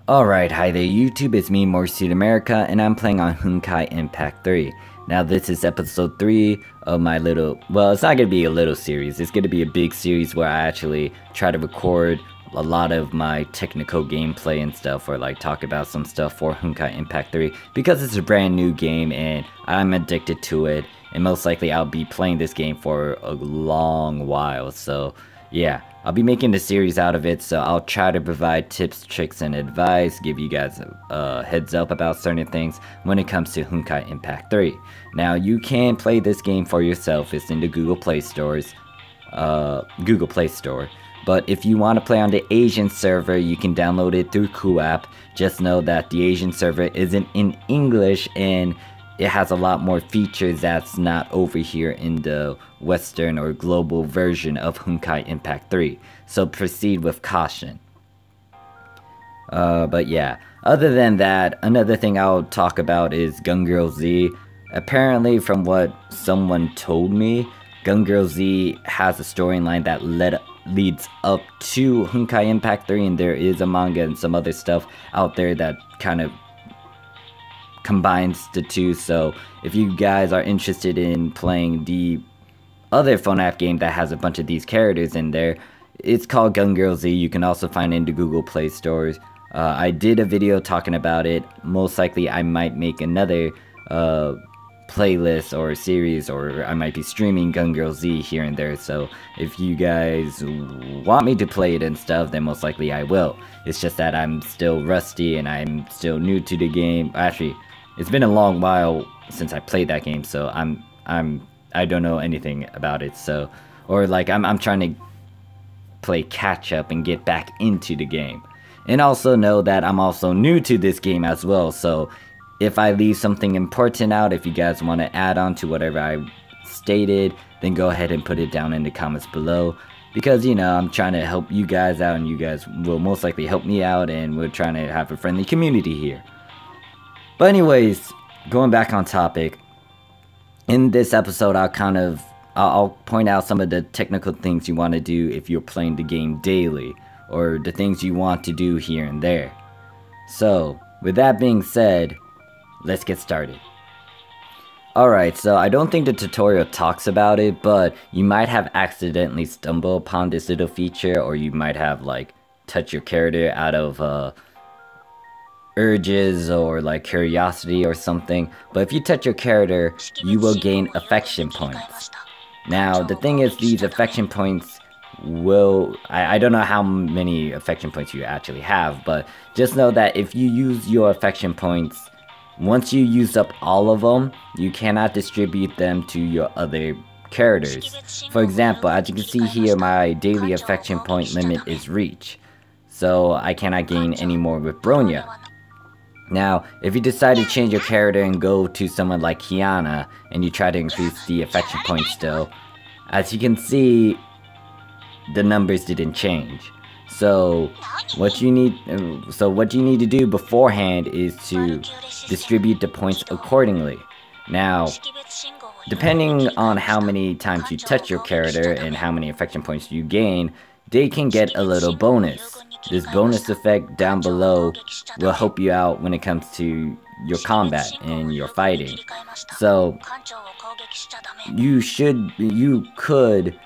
Alright, hi there YouTube, it's me Morphsuit America, and I'm playing on Honkai Impact 3. Now this is episode 3 of my little, well, it's not going to be a little series, it's going to be a big series where I actually try to record a lot of my technical gameplay and stuff, or like talk about some stuff for Honkai Impact 3, because it's a brand new game and I'm addicted to it, and most likely I'll be playing this game for a long while, so yeah. I'll be making a series out of it, so I'll try to provide tips, tricks, and advice, give you guys a heads up about certain things when it comes to Honkai Impact 3. Now, you can play this game for yourself. It's in the Google Play Store. But if you want to play on the Asian server, you can download it through coop. Just know that the Asian server isn't in English, and it has a lot more features that's not over here in the Western or global version of Honkai Impact 3. So proceed with caution. But yeah, other than that, another thing I'll talk about is Gun Girl Z. Apparently, from what someone told me, Gun Girl Z has a storyline that leads up to Honkai Impact 3, and there is a manga and some other stuff out there that kind of combines the two. So if you guys are interested in playing the other phone app game that has a bunch of these characters in there, it's called Gun Girl Z. You can also find it in the Google Play stores. I did a video talking about it. Most likely I might make another playlist or a series, or I might be streaming Gun Girl Z here and there. So if you guys want me to play it and stuff, then most likely I will. It's just that I'm still rusty and I'm still new to the game. Actually, it's been a long while since I played that game, so I don't know anything about it. So, or like I'm trying to play catch up and get back into the game. And also know that I'm also new to this game as well. So if I leave something important out, if you guys want to add on to whatever I stated, then go ahead and put it down in the comments below. Because, you know, I'm trying to help you guys out, and you guys will most likely help me out, and we're trying to have a friendly community here. But anyways, going back on topic, in this episode I'll point out some of the technical things you want to do if you're playing the game daily, or the things you want to do here and there. So, with that being said, let's get started. Alright, so I don't think the tutorial talks about it, but you might have accidentally stumbled upon this little feature, or you might have like touched your character out of urges or like curiosity or something. But if you touch your character, you will gain affection points. Now the thing is, these affection points will, I don't know how many affection points you actually have, but just know that if you use your affection points, once you use up all of them, you cannot distribute them to your other characters. For example, as you can see here, my daily affection point limit is reach, so I cannot gain any more with Bronya. Now, if you decide to change your character and go to someone like Kiana, and you try to increase the affection points still, as you can see, the numbers didn't change. So what you need to do beforehand is to distribute the points accordingly. Now, depending on how many times you touch your character and how many affection points you gain, they can get a little bonus. This bonus effect down below will help you out when it comes to your combat and your fighting. So you could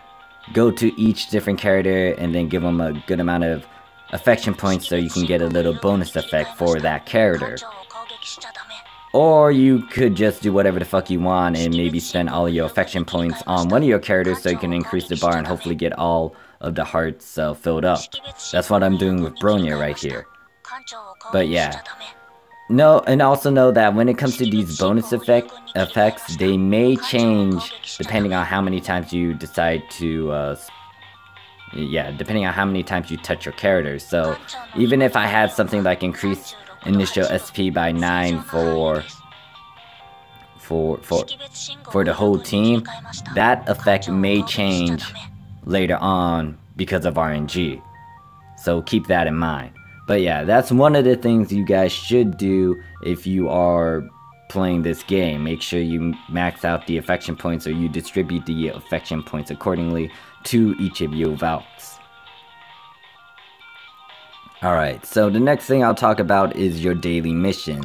go to each different character and then give them a good amount of affection points so you can get a little bonus effect for that character. Or you could just do whatever the fuck you want and maybe spend all your affection points on one of your characters so you can increase the bar and hopefully get all of the hearts filled up. That's what I'm doing with Bronya right here. But yeah. No, and also know that when it comes to these bonus effects, they may change depending on how many times you decide to, depending on how many times you touch your characters. So, even if I had something like increase initial SP by 9 for the whole team, that effect may change later on because of RNG. So keep that in mind. But yeah, that's one of the things you guys should do if you are playing this game. Make sure you max out the affection points, or you distribute the affection points accordingly to each of your vaults. Alright, so the next thing I'll talk about is your daily mission.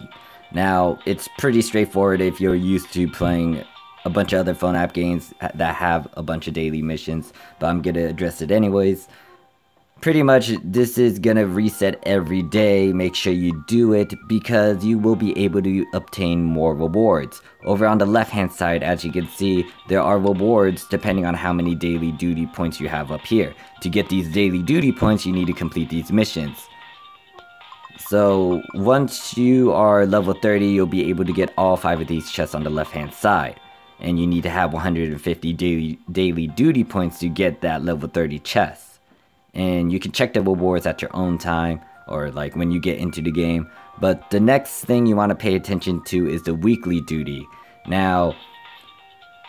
Now, it's pretty straightforward if you're used to playing a bunch of other phone app games that have a bunch of daily missions, but I'm gonna address it anyways. Pretty much, this is gonna reset every day. Make sure you do it because you will be able to obtain more rewards. Over on the left hand side, as you can see, there are rewards depending on how many daily duty points you have up here. To get these daily duty points, you need to complete these missions. So once you are level 30, you'll be able to get all 5 of these chests on the left hand side. And you need to have 150 daily duty points to get that level 30 chest. And you can check the rewards at your own time, or like when you get into the game. But the next thing you want to pay attention to is the weekly duty. Now,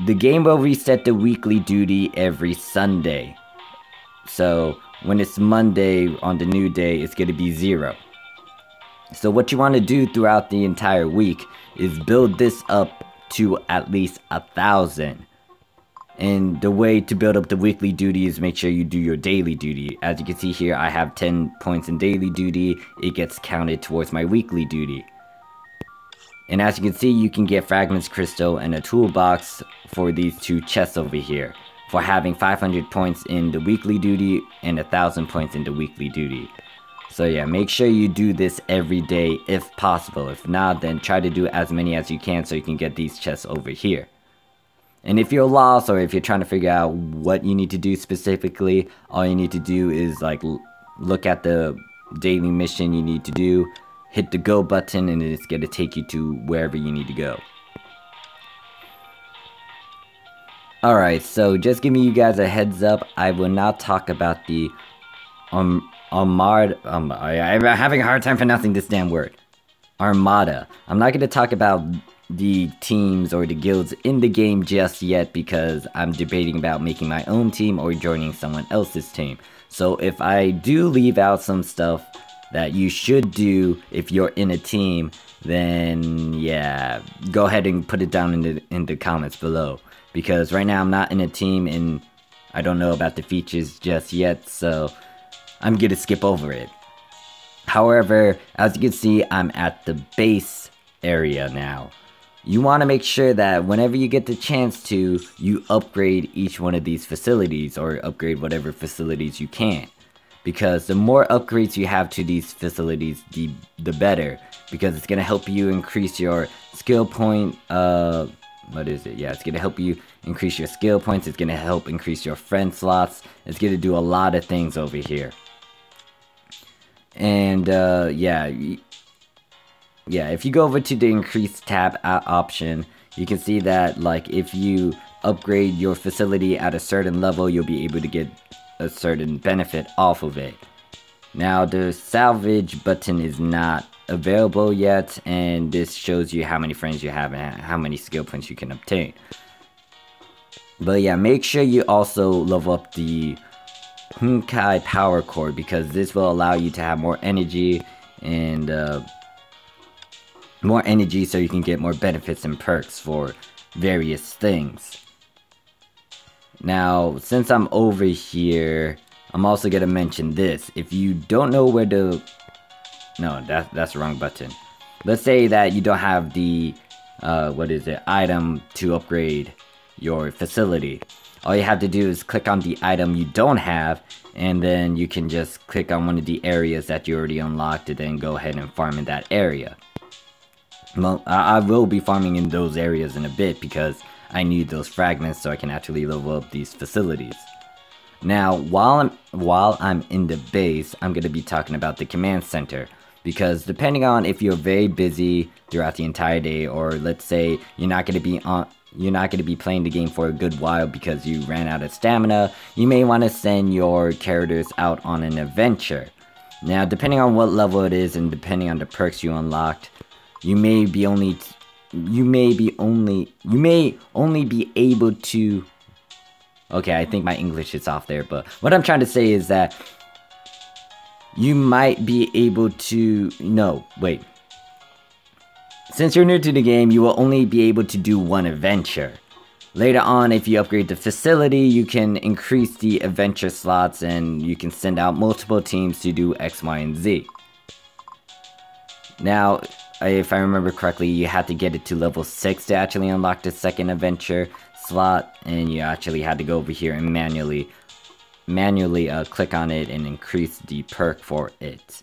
the game will reset the weekly duty every Sunday. So when it's Monday on the new day, it's going to be 0. So what you want to do throughout the entire week is build this up to at least 1,000. And the way to build up the weekly duty is make sure you do your daily duty. As you can see here, I have 10 points in daily duty. It gets counted towards my weekly duty. And as you can see, you can get fragments, crystal, and a toolbox for these 2 chests over here, for having 500 points in the weekly duty and 1,000 points in the weekly duty. So yeah, make sure you do this every day if possible. If not, then try to do as many as you can so you can get these chests over here. And if you're lost, or if you're trying to figure out what you need to do specifically, all you need to do is like look at the daily mission you need to do, hit the go button, and it's going to take you to wherever you need to go. Alright, so just giving you guys a heads up, I will now talk about the Armada. I'm having a hard time pronouncing this damn word. Armada. I'm not going to talk about the teams or the guilds in the game just yet because I'm debating about making my own team or joining someone else's team. So if I do leave out some stuff that you should do if you're in a team, then yeah, go ahead and put it down in the comments below. Because right now I'm not in a team and I don't know about the features just yet, so I'm gonna skip over it. However, as you can see, I'm at the base area now. You want to make sure that whenever you get the chance to, you upgrade each one of these facilities, or upgrade whatever facilities you can. Because the more upgrades you have to these facilities, the better. Because it's going to help you increase your skill point, what is it? Yeah, it's going to help you increase your skill points, it's going to help increase your friend slots, it's going to do a lot of things over here. And, yeah, if you go over to the increase tab option, you can see that like if you upgrade your facility at a certain level, you'll be able to get a certain benefit off of it. Now the salvage button is not available yet, and this shows you how many friends you have and how many skill points you can obtain. But yeah, make sure you also level up the Honkai power core, because this will allow you to have more energy and so you can get more benefits and perks for various things. Now, since I'm over here, I'm also gonna mention this. If you don't know where to... No, that's the wrong button. Let's say that you don't have the, item to upgrade your facility. All you have to do is click on the item you don't have, and then you can just click on one of the areas that you already unlocked and then go ahead and farm in that area. Well, I will be farming in those areas in a bit because I need those fragments so I can actually level up these facilities. Now, while I'm in the base, I'm going to be talking about the command center, because depending on if you're very busy throughout the entire day, or let's say you're not going to be playing the game for a good while because you ran out of stamina, you may want to send your characters out on an adventure. Now, depending on what level it is and depending on the perks you unlocked, you may only be able to... Okay, I think my English is off there, but what I'm trying to say is that you might be able to... No, wait. Since you're new to the game, you will only be able to do one adventure. Later on, if you upgrade the facility, you can increase the adventure slots and you can send out multiple teams to do X, Y, and Z. Now, if I remember correctly, you had to get it to level 6 to actually unlock the second adventure slot, and you actually had to go over here and manually click on it and increase the perk for it.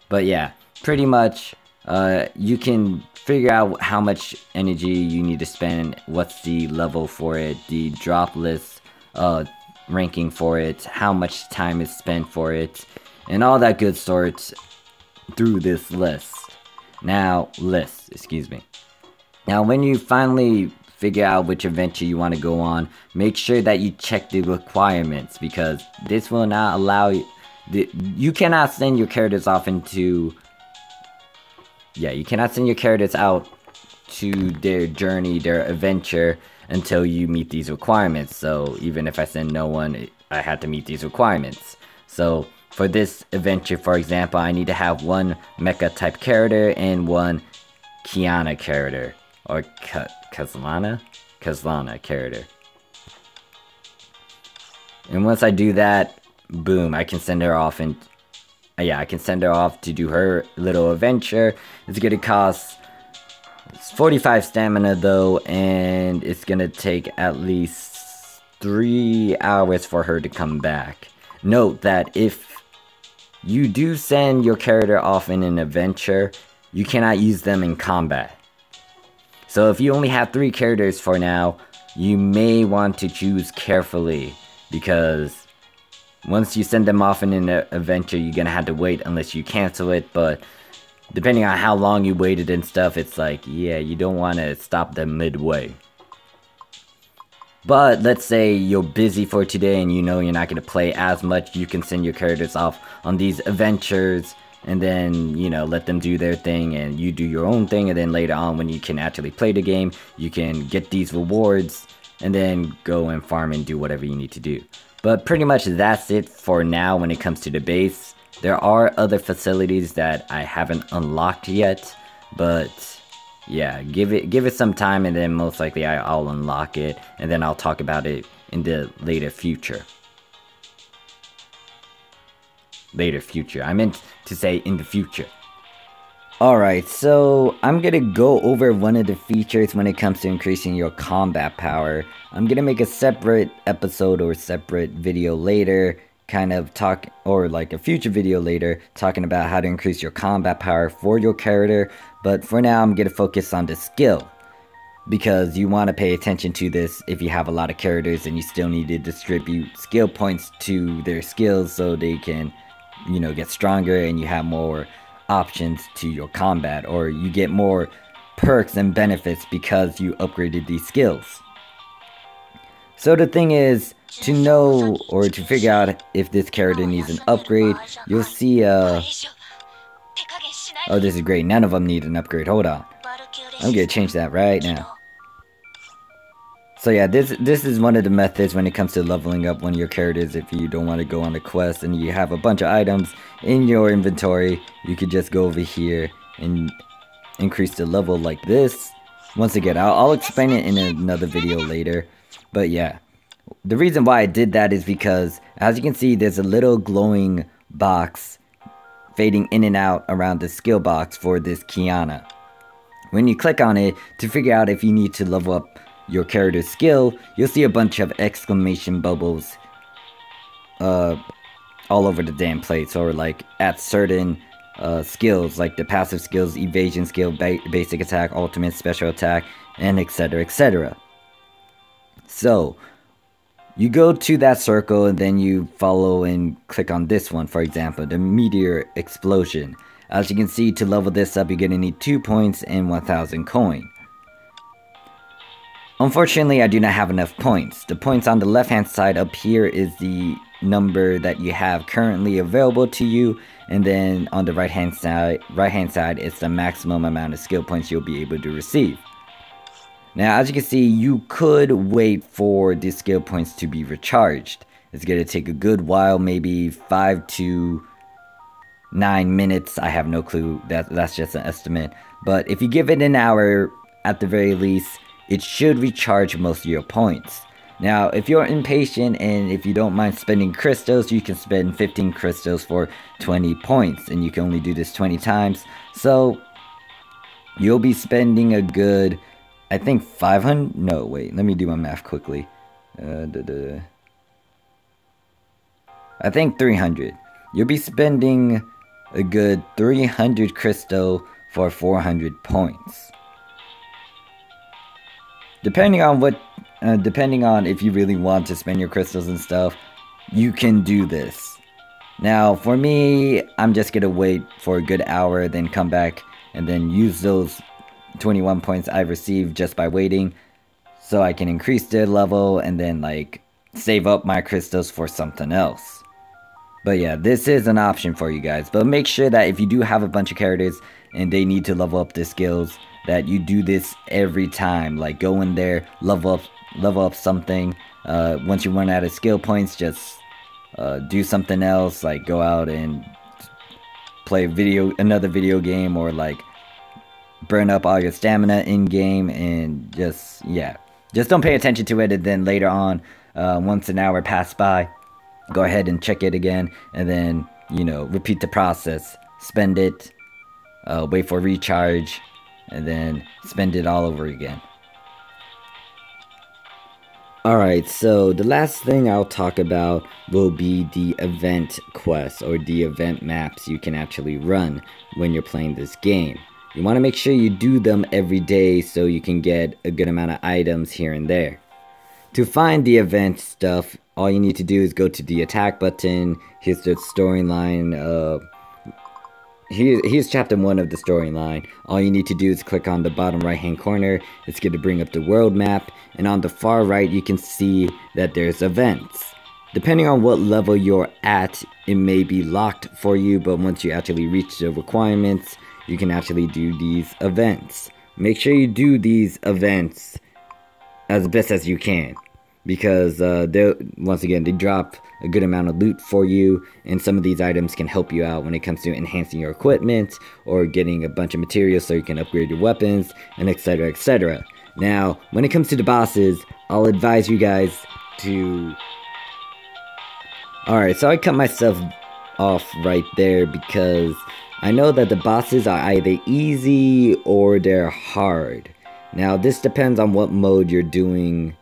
But yeah, pretty much you can figure out how much energy you need to spend, what's the level for it, the drop list ranking for it, how much time is spent for it, and all that good sorts through this list. Now, Now, when you finally figure out which adventure you want to go on, make sure that you check the requirements, because this will not allow you... You cannot send your characters off into... Yeah, you cannot send your characters out to their journey, their adventure, until you meet these requirements. So, even if I send no one, I had to meet these requirements. So, for this adventure, for example, I need to have one mecha type character and one Kiana character. Or Kazlana character. And once I do that, boom, I can send her off and... Yeah, I can send her off to do her little adventure. It's gonna cost 45 stamina though, and it's gonna take at least 3 hours for her to come back. Note that if you do send your character off in an adventure, you cannot use them in combat. So if you only have 3 characters for now, you may want to choose carefully, because once you send them off in an adventure, you're gonna have to wait unless you cancel it. But depending on how long you waited and stuff, it's like, yeah, you don't want to stop them midway. But let's say you're busy for today and you know you're not gonna play as much, you can send your characters off on these adventures and then, you know, let them do their thing and you do your own thing, and then later on when you can actually play the game, you can get these rewards and then go and farm and do whatever you need to do. But pretty much that's it for now when it comes to the base. There are other facilities that I haven't unlocked yet, but yeah, give it some time and then most likely I'll unlock it, and then I'll talk about it in the later future. I meant to say in the future. Alright, so I'm gonna go over one of the features when it comes to increasing your combat power. I'm gonna make a separate episode or separate video later, or like a future video later, talking about how to increase your combat power for your character. But for now, I'm gonna focus on the skill, because you want to pay attention to this if you have a lot of characters and you still need to distribute skill points to their skills so they can, you know, get stronger and you have more options to your combat, or you get more perks and benefits because you upgraded these skills. So the thing is, to know or to figure out if this character needs an upgrade, you'll see oh, this is great, none of them need an upgrade. Hold on, I'm gonna change that right now. So yeah, this is one of the methods when it comes to leveling up one of your characters. If you don't want to go on a quest and you have a bunch of items in your inventory, you could just go over here and increase the level like this. Once again, I'll explain it in another video later. But yeah, the reason why I did that is because, as you can see, there's a little glowing box fading in and out around the skill box for this Kiana. When you click on it to figure out if you need to level up your character's skill, you'll see a bunch of exclamation bubbles all over the damn place, or like at certain skills, like the passive skills, evasion skill, basic attack, ultimate, special attack, and etc, etc. So you go to that circle and then you follow and click on this one, for example, the meteor explosion. As you can see, to level this up, you're gonna need 2 points and 1000 coin. Unfortunately, I do not have enough points. The points on the left hand side up here is the number that you have currently available to you, and then on the right hand side it's the maximum amount of skill points you'll be able to receive. Now, as you can see, you could wait for the skill points to be recharged. It's gonna take a good while, maybe 5 to 9 minutes. I have no clue, that's just an estimate. But if you give it an hour, at the very least, it should recharge most of your points. Now, if you're impatient and if you don't mind spending crystals, you can spend 15 crystals for 20 points, and you can only do this 20 times. So, you'll be spending a good, I think 500, no wait, let me do my math quickly. I think 300. You'll be spending a good 300 crystal for 400 points. Depending on if you really want to spend your crystals and stuff, you can do this. Now, for me, I'm just gonna wait for a good hour, then come back and then use those 21 points I received just by waiting, so I can increase their level and then like save up my crystals for something else. But yeah, this is an option for you guys. But make sure that if you do have a bunch of characters and they need to level up their skills, that you do this every time. Like go in there, level up something. Once you run out of skill points, just do something else. Like go out and play another video game, or like burn up all your stamina in game, and just don't pay attention to it. And then later on, once an hour passed by, go ahead and check it again, and then, you know, repeat the process. Spend it, wait for recharge, and then spend it all over again. Alright, so the last thing I'll talk about will be the event quests, or the event maps you can actually run when you're playing this game. You want to make sure you do them every day so you can get a good amount of items here and there. To find the event stuff, all you need to do is go to the attack button. Here's the storyline. Here's chapter 1 of the storyline. All you need to do is click on the bottom right hand corner. It's going to bring up the world map, and on the far right you can see that there's events. Depending on what level you're at, it may be locked for you, but once you actually reach the requirements, you can actually do these events. Make sure you do these events as best as you can, because once again, they drop a good amount of loot for you, and some of these items can help you out when it comes to enhancing your equipment or getting a bunch of materials so you can upgrade your weapons, and etc, etc. Now, when it comes to the bosses, I'll advise you guys to... Alright, so I cut myself off right there because I know that the bosses are either easy or they're hard. Now, this depends on what mode you're doing.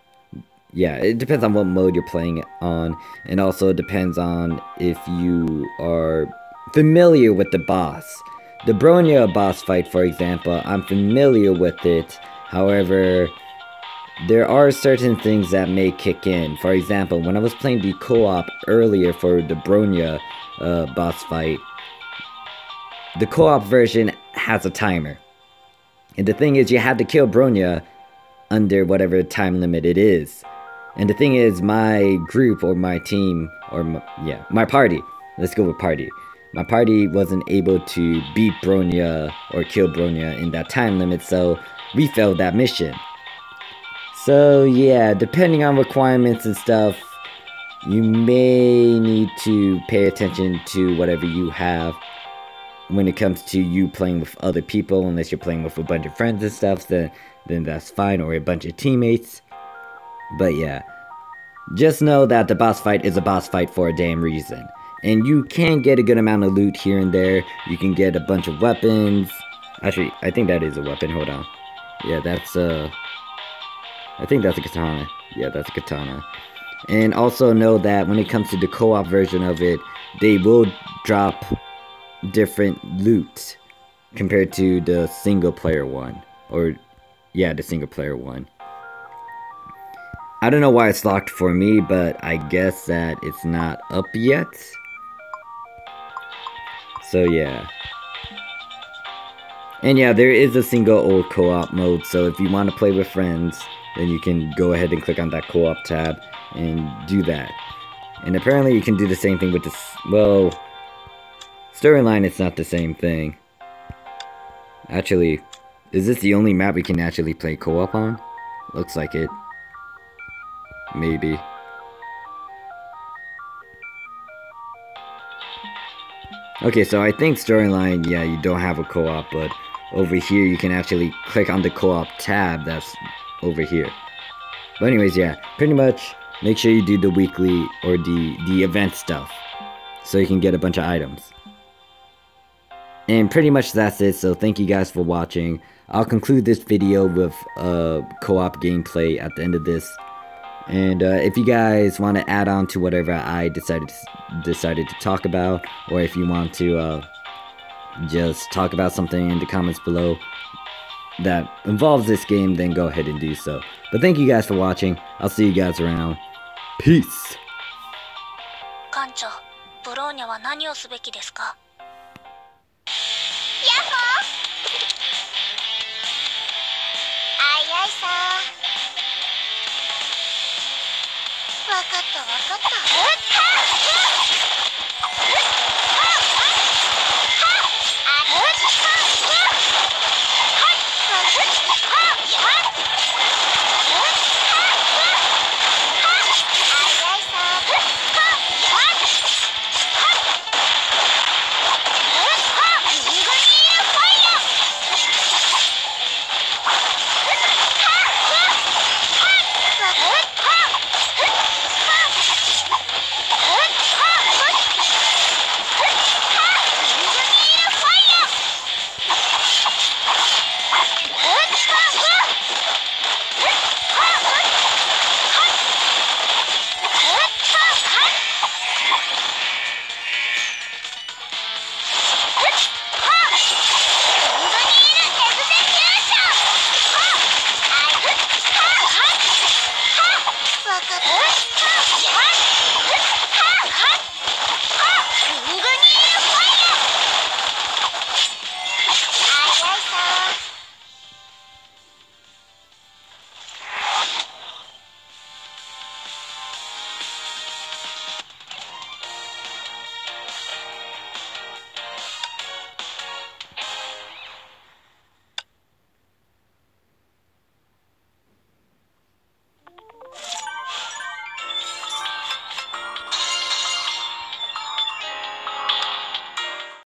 Yeah, it depends on what mode you're playing on, and also it depends on if you are familiar with the boss. The Bronya boss fight, for example, I'm familiar with it. However, there are certain things that may kick in. For example, when I was playing the co-op earlier for the Bronya boss fight, the co-op version has a timer. And the thing is, you had to kill Bronya under whatever time limit it is. And the thing is, my group, or my team, or my party, let's go with party. My party wasn't able to beat Bronya or kill Bronya in that time limit, so we failed that mission. So yeah, depending on requirements and stuff, you may need to pay attention to whatever you have when it comes to you playing with other people. Unless you're playing with a bunch of friends and stuff, then that's fine, or a bunch of teammates. But yeah, just know that the boss fight is a boss fight for a damn reason. And you can get a good amount of loot here and there. You can get a bunch of weapons. Actually, I think that is a weapon. Hold on. Yeah, that's I think that's a katana. Yeah, that's a katana. And also know that when it comes to the co-op version of it, they will drop different loot compared to the single player one. Or, yeah, the single player one. I don't know why it's locked for me, but I guess that it's not up yet. So yeah. And yeah, there is a single or co-op mode, so if you want to play with friends, then you can go ahead and click on that co-op tab and do that. And apparently you can do the same thing with this, well, storyline, it's not the same thing. Actually, is this the only map we can actually play co-op on? Looks like it. Maybe. Okay, so I think storyline, yeah, you don't have a co-op, but over here you can actually click on the co-op tab that's over here. But anyways, yeah, pretty much make sure you do the weekly or the event stuff so you can get a bunch of items. And pretty much that's it, so thank you guys for watching. I'll conclude this video with co-op gameplay at the end of this. And if you guys want to add on to whatever I decided to talk about, or if you want to just talk about something in the comments below that involves this game, then go ahead and do so. But thank you guys for watching. I'll see you guys around. Peace! 館長、ブローニャは何をすべきですか？あいあいさー。わかったわかった。